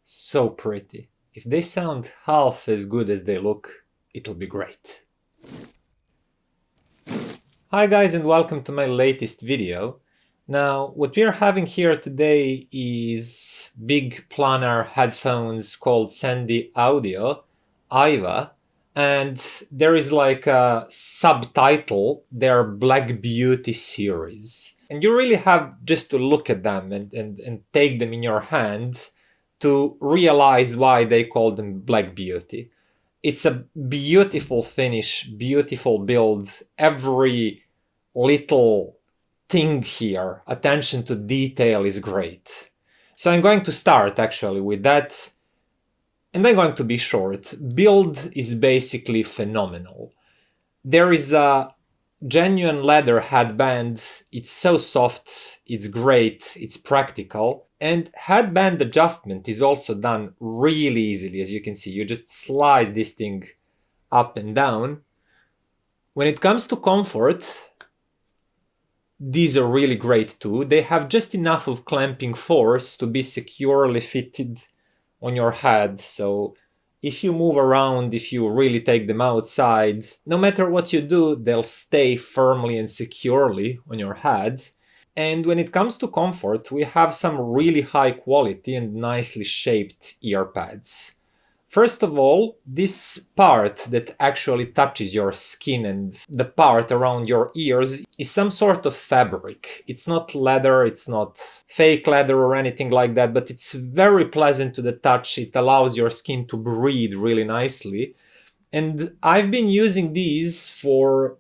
so pretty. If they sound half as good as they look, it'll be great. Hi guys, and welcome to my latest video. Now, what we're having here today is big planar headphones called Sandy Audio, iiWi, and there is like a subtitle, their Black Beauty series. And you really have just to look at them and take them in your hand to realize why they call them Black Beauty. It's a beautiful finish, beautiful build. Every little thing here, attention to detail, is great. So I'm going to start actually with that, and I'm going to be short. Build is basically phenomenal. There is a genuine leather headband. It's so soft, it's great, it's practical, and headband adjustment is also done really easily. As you can see, you just slide this thing up and down. When it comes to comfort, these are really great too. They have just enough of clamping force to be securely fitted on your head, so if you move around, if you really take them outside, no matter what you do, they'll stay firmly and securely on your head. And when it comes to comfort, we have some really high quality and nicely shaped ear pads. First of all, this part that actually touches your skin and the part around your ears is some sort of fabric. It's not leather, it's not fake leather or anything like that, but it's very pleasant to the touch. It allows your skin to breathe really nicely. And I've been using these for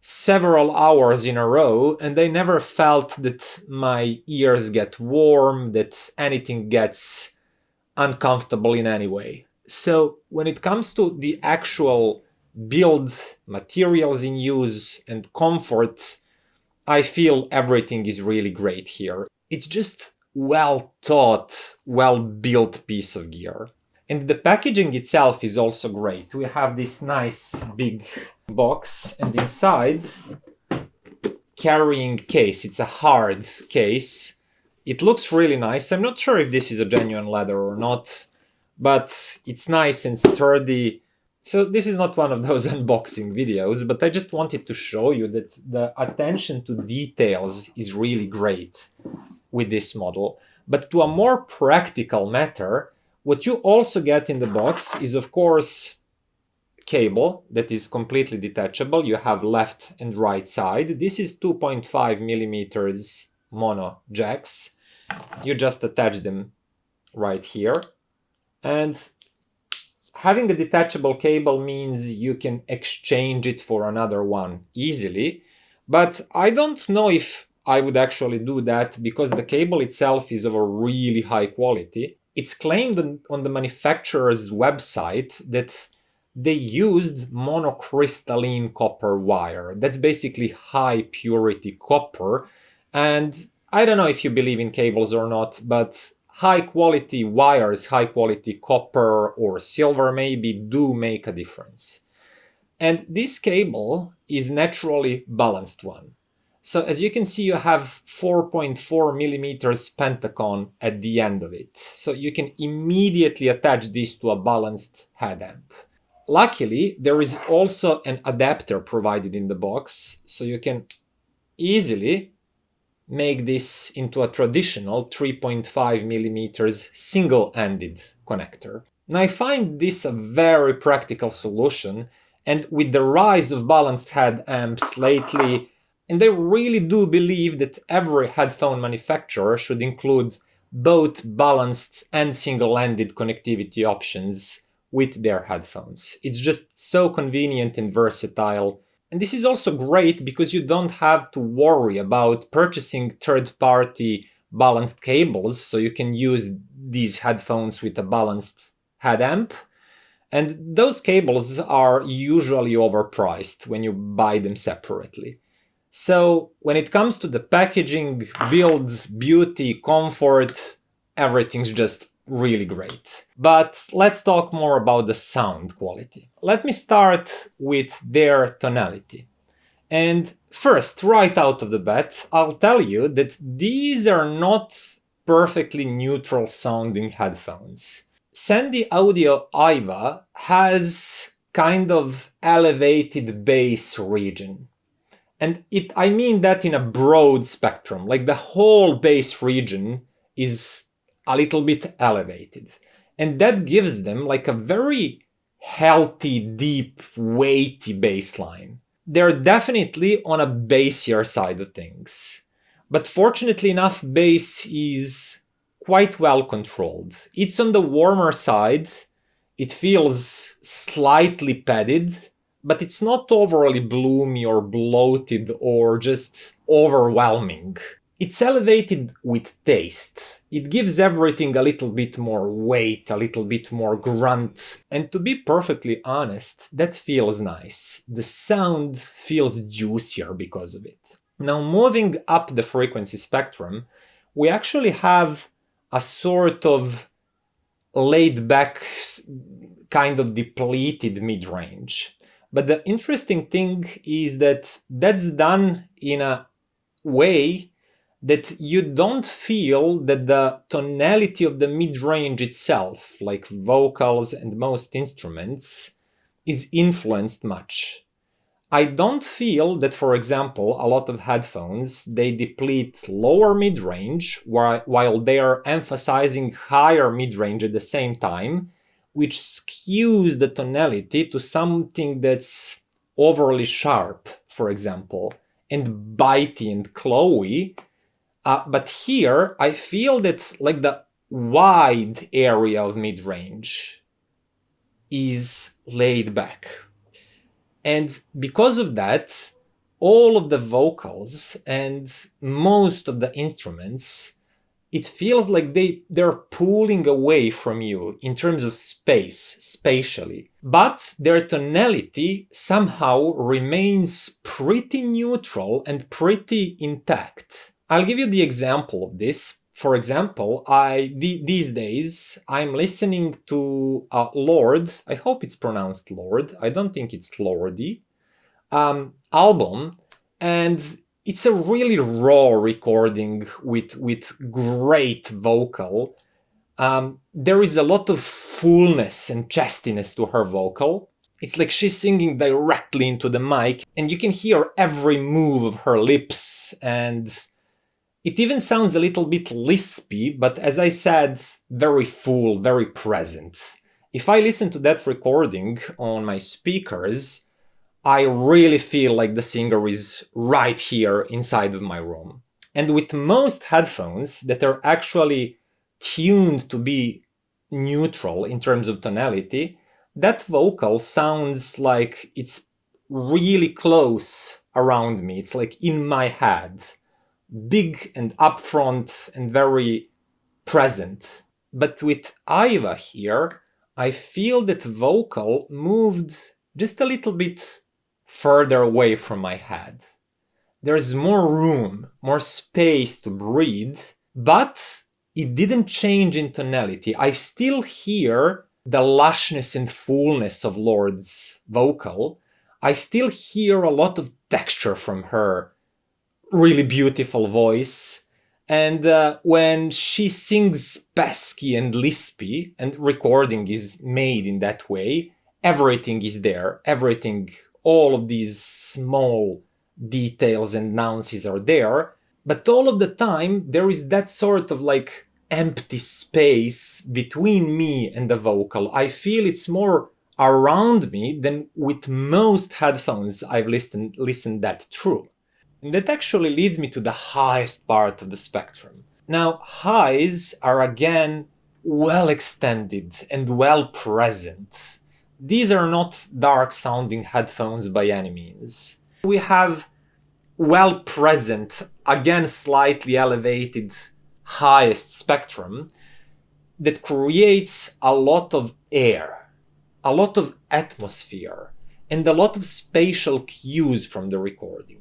several hours in a row, and I never felt that my ears get warm, that anything gets uncomfortable in any way. So when it comes to the actual build, materials in use, and comfort, I feel everything is really great here. It's just well thought, well built piece of gear. And the packaging itself is also great. We have this nice big box, and inside, carrying case. It's a hard case. It looks really nice. I'm not sure if this is a genuine leather or not, but it's nice and sturdy. So this is not one of those unboxing videos, but I just wanted to show you that the attention to details is really great with this model. But to a more practical matter, what you also get in the box is, of course, cable that is completely detachable. You have left and right side. This is 2.5 millimeters mono jacks. You just attach them right here. And having a detachable cable means you can exchange it for another one easily. But I don't know if I would actually do that because the cable itself is of a really high quality. It's claimed on the manufacturer's website that they used monocrystalline copper wire. That's basically high purity copper. And I don't know if you believe in cables or not, but high quality wires, high quality copper or silver maybe, do make a difference. And this cable is naturally balanced one. So as you can see, you have 4.4 millimeters pentacon at the end of it. So you can immediately attach this to a balanced head amp. Luckily, there is also an adapter provided in the box, so you can easily make this into a traditional 3.5 millimeters single-ended connector. Now I find this a very practical solution, and with the rise of balanced head amps lately, and I really do believe that every headphone manufacturer should include both balanced and single-ended connectivity options with their headphones. It's just so convenient and versatile. And this is also great because you don't have to worry about purchasing third-party balanced cables, so you can use these headphones with a balanced head amp. And those cables are usually overpriced when you buy them separately. So when it comes to the packaging, build, beauty, comfort, everything's just really great. But let's talk more about the sound quality. Let me start with their tonality. And first, right out of the bat, I'll tell you that these are not perfectly neutral sounding headphones. Sandy Audio iiWi has kind of elevated bass region. And I mean that in a broad spectrum, like the whole bass region is a little bit elevated. And that gives them like a very healthy, deep, weighty bass line. They're definitely on a bassier side of things. But fortunately enough, bass is quite well controlled. It's on the warmer side. It feels slightly padded, but it's not overly bloomy or bloated or just overwhelming. It's elevated with taste. It gives everything a little bit more weight, a little bit more grunt. And to be perfectly honest, that feels nice. The sound feels juicier because of it. Now, moving up the frequency spectrum, we actually have a sort of laid back, kind of depleted mid-range. But the interesting thing is that that's done in a way that you don't feel that the tonality of the mid-range itself, like vocals and most instruments, is influenced much. I don't feel that, for example, a lot of headphones, they deplete lower mid-range while they are emphasizing higher mid-range at the same time, which skews the tonality to something that's overly sharp, for example, and bitey and clawy. But here, I feel that like the wide area of mid-range is laid back. And because of that, all of the vocals and most of the instruments, it feels like they're pulling away from you in terms of space, spatially. But their tonality somehow remains pretty neutral and pretty intact. I'll give you the example of this. For example, these days, I'm listening to Lord, I hope it's pronounced Lord, I don't think it's Lordy, album, and it's a really raw recording with great vocal. There is a lot of fullness and chestiness to her vocal. It's like she's singing directly into the mic, and you can hear every move of her lips, and it even sounds a little bit lispy, but as I said, very full, very present. If I listen to that recording on my speakers, I really feel like the singer is right here inside of my room. And with most headphones that are actually tuned to be neutral in terms of tonality, that vocal sounds like it's really close around me. It's like in my head. Big and upfront and very present. But with iiWi here, I feel that vocal moved just a little bit further away from my head. There's more room, more space to breathe, but it didn't change in tonality. I still hear the lushness and fullness of Lord's vocal. I still hear a lot of texture from her really beautiful voice. And when she sings pesky and lispy, and recording is made in that way, everything is there. Everything, all of these small details and nuances are there. But all of the time, there is that sort of like empty space between me and the vocal. I feel it's more around me than with most headphones I've listened that through. And that actually leads me to the highest part of the spectrum. Now, highs are again well extended and well present. These are not dark sounding headphones by any means. We have well present, again slightly elevated highest spectrum that creates a lot of air, a lot of atmosphere, and a lot of spatial cues from the recording.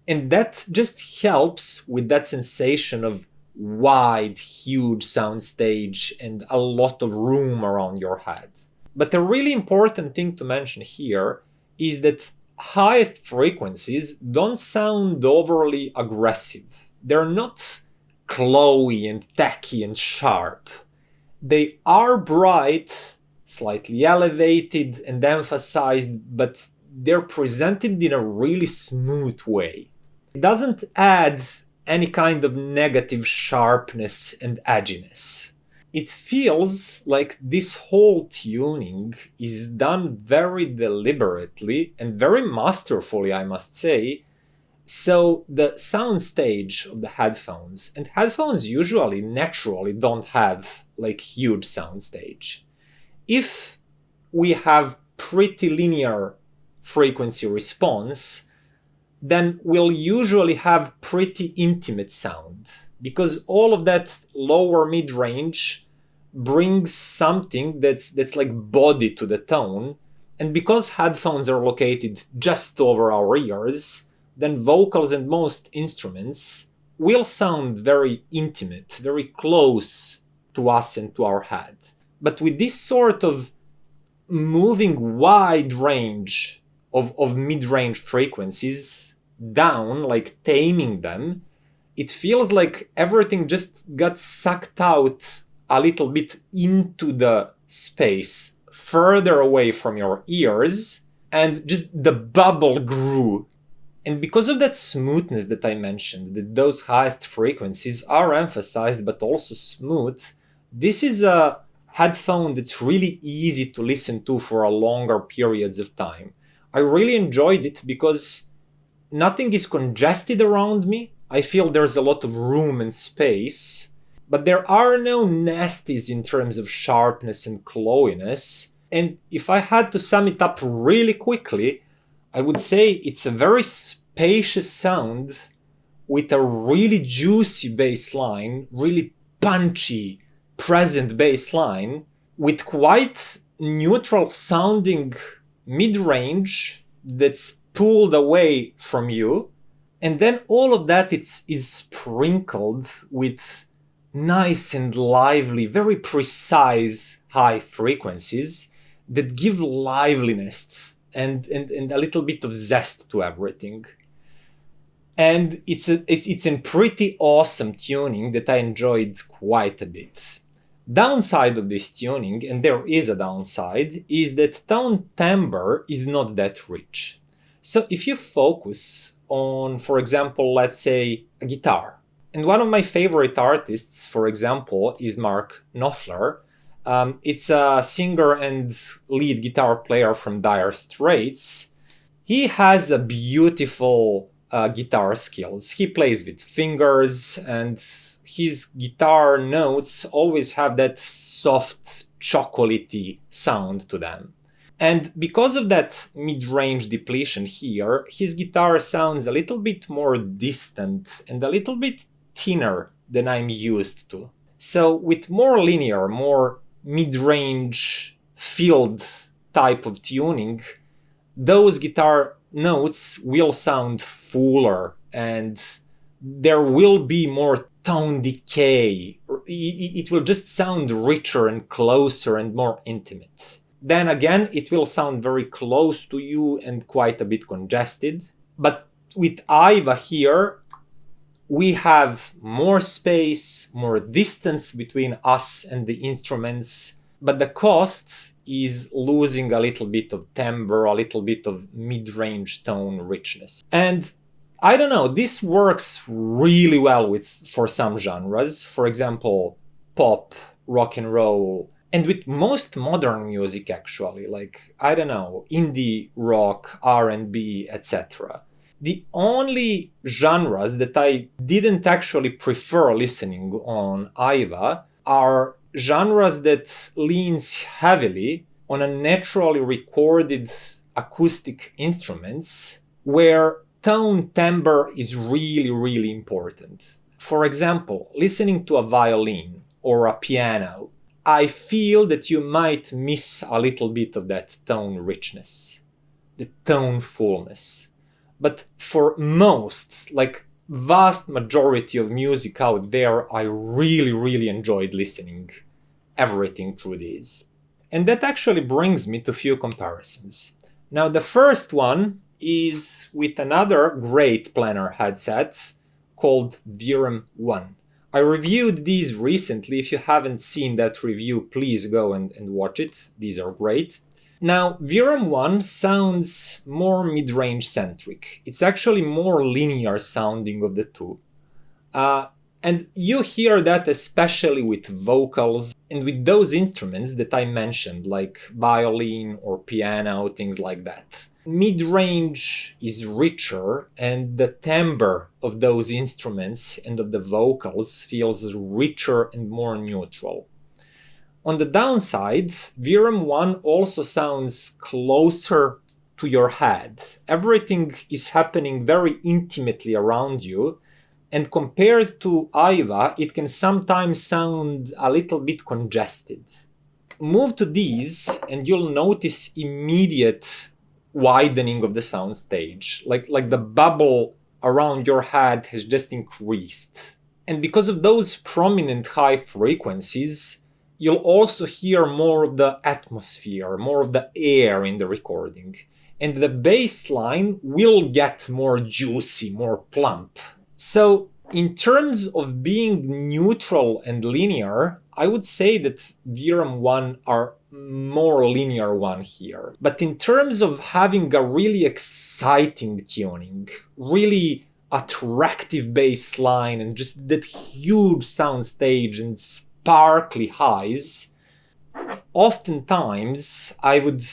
And that just helps with that sensation of wide, huge soundstage and a lot of room around your head. But a really important thing to mention here is that highest frequencies don't sound overly aggressive. They're not clawy and tacky and sharp. They are bright, slightly elevated and emphasized, but they're presented in a really smooth way. It doesn't add any kind of negative sharpness and edginess. It feels like this whole tuning is done very deliberately and very masterfully, I must say. So the soundstage of the headphones, and headphones usually naturally don't have like huge soundstage. If we have pretty linear frequency response, then we'll usually have pretty intimate sound, because all of that lower mid-range brings something that's like body to the tone. And because headphones are located just over our ears, then vocals and most instruments will sound very intimate, very close to us and to our head. But with this sort of moving wide range of mid-range frequencies down, like taming them, it feels like everything just got sucked out a little bit into the space further away from your ears, and just the bubble grew. And because of that smoothness that I mentioned, that those highest frequencies are emphasized but also smooth, this is a headphone that's really easy to listen to for a longer periods of time. I really enjoyed it because nothing is congested around me. I feel there's a lot of room and space, but there are no nasties in terms of sharpness and clawiness. And if I had to sum it up really quickly, I would say it's a very spacious sound with a really juicy bass line, really punchy, present bass line, with quite neutral sounding mid-range that's pulled away from you. And then all of that is sprinkled with nice and lively, very precise high frequencies that give liveliness and a little bit of zest to everything. And it's in pretty awesome tuning that I enjoyed quite a bit. Downside of this tuning, and there is a downside, is that tone timbre is not that rich. So if you focus on, for example, let's say a guitar, and one of my favorite artists, for example, is Mark Knopfler. It's a singer and lead guitar player from Dire Straits. He has a beautiful guitar skills. He plays with fingers, and his guitar notes always have that soft, chocolatey sound to them. And because of that mid-range depletion here, his guitar sounds a little bit more distant and a little bit thinner than I'm used to. So with more linear, more mid-range filled type of tuning, those guitar notes will sound fuller and there will be more tone decay. It will just sound richer and closer and more intimate. Then again, it will sound very close to you and quite a bit congested. But with iiWi here, we have more space, more distance between us and the instruments, but the cost is losing a little bit of timbre, a little bit of mid-range tone richness. And I don't know, this works really well for some genres, for example, pop, rock and roll, and with most modern music actually, like, I don't know, indie rock, R&B, etc. The only genres that I didn't actually prefer listening on iiWi are genres that leans heavily on a naturally recorded acoustic instruments where tone timbre is really, really important. For example, listening to a violin or a piano, I feel that you might miss a little bit of that tone richness, the tone fullness. But for most, like vast majority of music out there, I really, really enjoyed listening everything through these. And that actually brings me to a few comparisons. Now, the first one is with another great planar headset called Virum 1. I reviewed these recently. If you haven't seen that review, please go and watch it. These are great. Now, VRAM 1 sounds more mid-range centric. It's actually more linear sounding of the two. And you hear that especially with vocals and with those instruments that I mentioned, like violin or piano, things like that. Mid-range is richer, and the timbre of those instruments and of the vocals feels richer and more neutral. On the downside, VRAM 1 also sounds closer to your head. Everything is happening very intimately around you, and compared to iiWi, it can sometimes sound a little bit congested. Move to these and you'll notice immediate widening of the sound stage, like the bubble around your head has just increased. And because of those prominent high frequencies, you'll also hear more of the atmosphere, more of the air in the recording. And the bass line will get more juicy, more plump. So in terms of being neutral and linear, I would say that VRAM 1 are more linear one here. But in terms of having a really exciting tuning, really attractive bass line, and just that huge sound stage and sparkly highs, oftentimes I would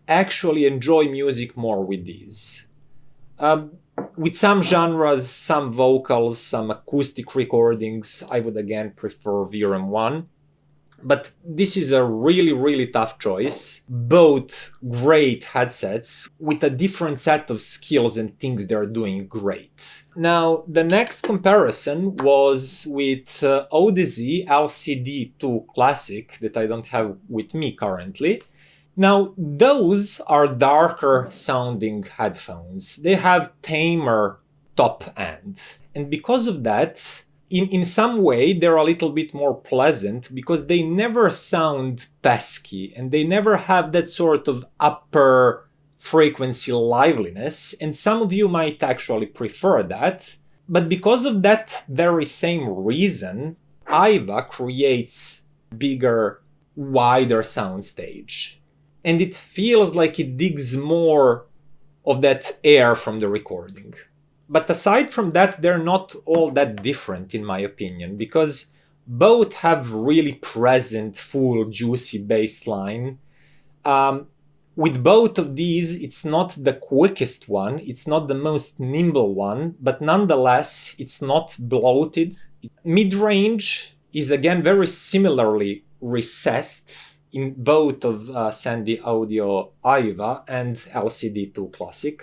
actually enjoy music more with these. With some genres, some vocals, some acoustic recordings, I would again prefer VRAM 1. But this is a really, really tough choice. Both great headsets with a different set of skills and things they're doing great. Now, the next comparison was with Hidizs LCD2 Classic that I don't have with me currently. Now, those are darker sounding headphones. They have tamer top end. And because of that, in some way, they're a little bit more pleasant because they never sound pesky and they never have that sort of upper frequency liveliness. And some of you might actually prefer that. But because of that very same reason, iiWi creates bigger, wider soundstage. And it feels like it digs more of that air from the recording. But aside from that, they're not all that different in my opinion, because both have really present, full, juicy bass line. With both of these, it's not the quickest one, it's not the most nimble one, but nonetheless, it's not bloated. Mid-range is again very similarly recessed in both of Sandy Audio iiWi and LCD2 Classic.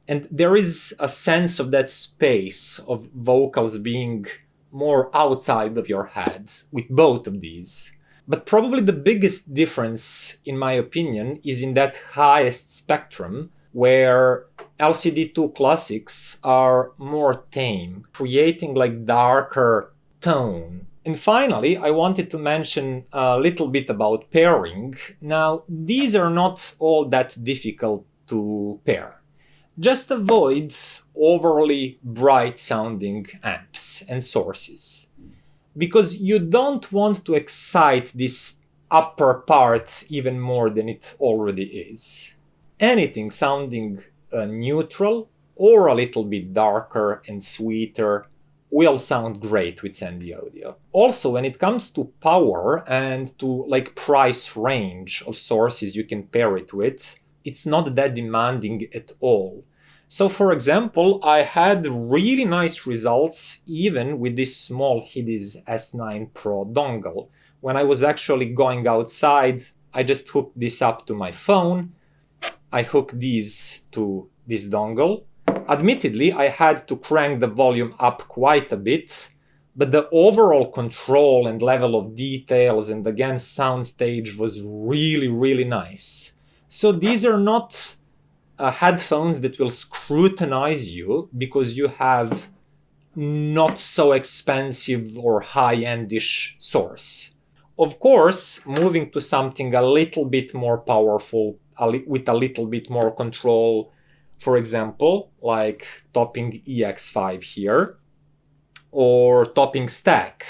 And there is a sense of that space of vocals being more outside of your head with both of these. But probably the biggest difference, in my opinion, is in that highest spectrum where LCD2 Classics are more tame, creating like darker tone. And finally, I wanted to mention a little bit about pairing. Now, these are not all that difficult to pair. Just avoid overly bright sounding amps and sources, because you don't want to excite this upper part even more than it already is. Anything sounding neutral or a little bit darker and sweeter will sound great with Sandy Audio. Also, when it comes to power and to like price range of sources you can pair it with, it's not that demanding at all. So for example, I had really nice results even with this small Hidizs S9 Pro dongle. When I was actually going outside, I just hooked this up to my phone. I hooked these to this dongle. Admittedly, I had to crank the volume up quite a bit, but the overall control and level of details and again soundstage was really, really nice. So these are not headphones that will scrutinize you because you have not so expensive or high-endish source. Of course, moving to something a little bit more powerful with a little bit more control, for example, like topping EX5 here, or topping stack.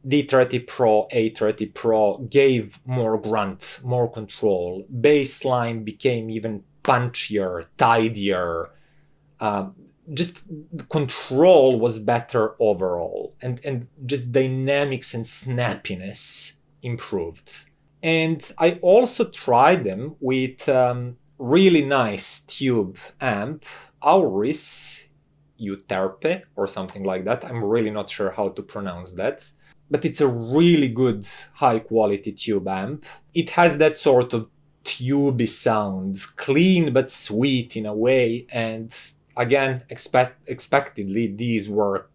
D30 Pro, A30 Pro gave more grunt, more control. Bassline became even punchier, tidier. Just control was better overall, and just dynamics and snappiness improved. And I also tried them with really nice tube amp, Auris, Euterpe, or something like that. I'm really not sure how to pronounce that. But it's a really good high quality tube amp. It has that sort of tubey sound, clean but sweet in a way, and again, expectedly, these worked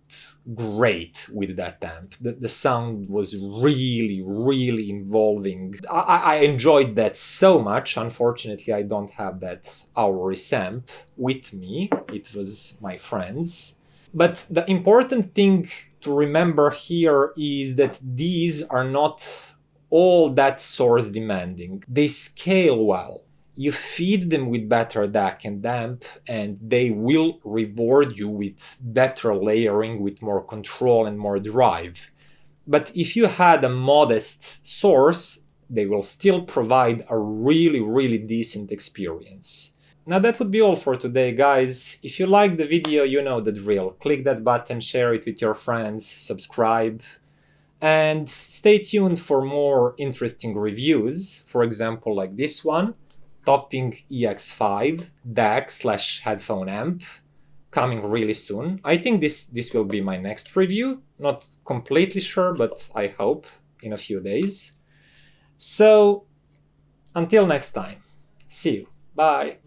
great with that amp. The sound was really, really involving. I enjoyed that so much. Unfortunately, I don't have that Auris amp with me. It was my friend's. But the important thing to remember here is that these are not all that source demanding. They scale well. You feed them with better DAC and amp, and they will reward you with better layering, with more control and more drive. But if you had a modest source, they will still provide a really, really decent experience. Now that would be all for today, guys. If you liked the video, you know the drill. Click that button, share it with your friends, subscribe, and stay tuned for more interesting reviews. For example, like this one, topping EX5 DAC/headphone amp, coming really soon. I think this will be my next review. Not completely sure, but I hope in a few days. So, until next time, see you. Bye.